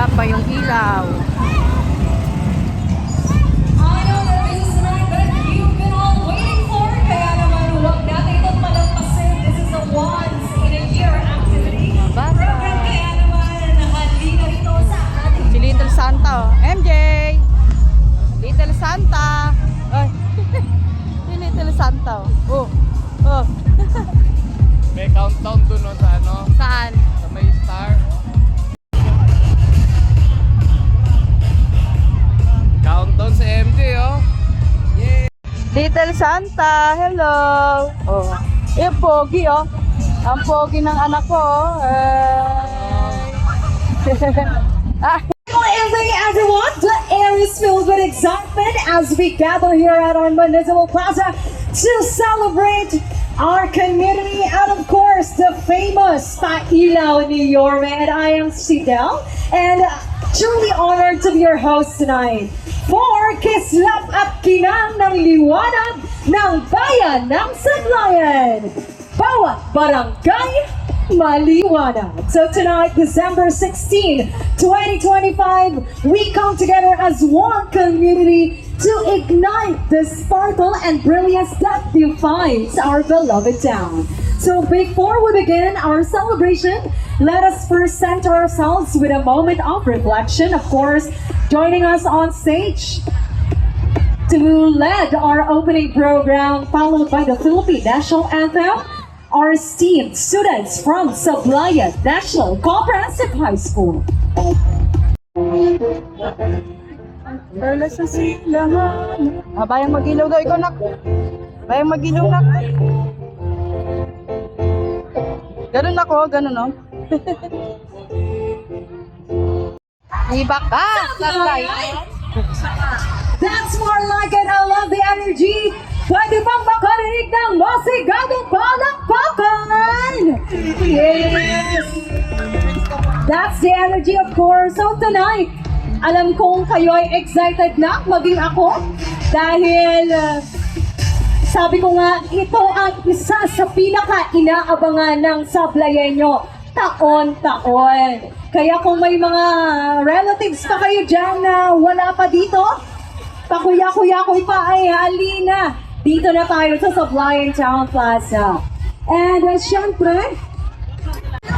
Wala pa yung ilaw. Si Little Santa, oh. MJ! Little Santa! Ay, si Little Santa, oh. Oh. May countdown dun no, sa ano? Saan? Sa may star. Countdown sa MJ, oh. Yeah. Little Santa, hello! Oh. Eh, pogi, oh. Ang pogi ng anak ko, oh. Ah. Good evening, everyone. The air is filled with excitement as we gather here at our Municipal Plaza to celebrate our community and, of course, the famous Pailaw New York. And I am Sidel, and truly honored to be your host tonight for Kislap at Kinang ng Liwanag ng Bayan ng Sablayan. Bawat barangay maliwanag. So tonight, December 16, 2025, we come together as one community to ignite the sparkle and brilliance that defines our beloved town. So before we begin our celebration, let us first center ourselves with a moment of reflection. Of course, joining us on stage to lead our opening program, followed by the Philippine National Anthem, our esteemed students from Sablayan National Comprehensive High School. Perla sa silangan. Ah, bayang mag-ilaw daw, ikaw nak. Bayang mag-ilaw nak. Ganun ako, ganun no. Ibak ka. That's more like it. I love the energy. Pwede bang makarinig ng masigadong palakpakan? Yes! That's the energy, of course. So tonight, alam kong kayo ay excited na, maging ako. Dahil, sabi ko nga, ito ang isa sa pinaka-inaabangan ng Sablayenyo taon-taon. Kaya kung may mga relatives pa kayo dyan na wala pa dito, pakuya-kuya-kuy pa ay halina. Dito na tayo sa Sablayan Town Plaza. And syempre,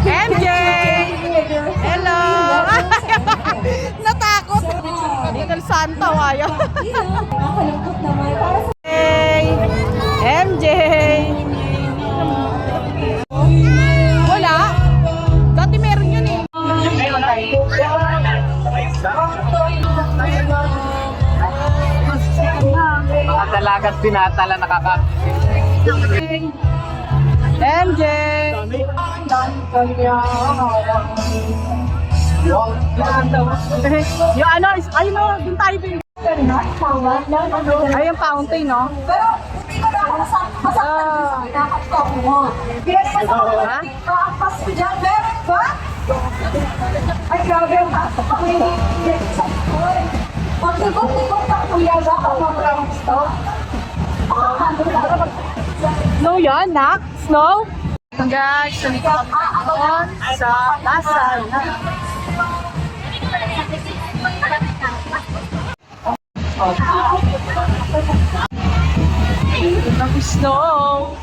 MJ! Hello! Natakot! Little Santa, ayaw. nakakalungkot naman. Para sa Hey! MJ! Wala? Dati meron yun eh. Mga dalagat pinatala nakaka... MJ! Yung ano, ay no, dun tayo bin. Ay, yung fountain, no? pero hindi ko na ako masakit nakakapag mo. Kaya naman ako, nakakpas ko dyan, meron ba? Ay, grabe ang ako hindi. Pag-tibok-tibok ka, kuya, baka mag-round stop. Snow yan, nak? Snow? Guys, nandito kami doon sa Plaza. Ang snow.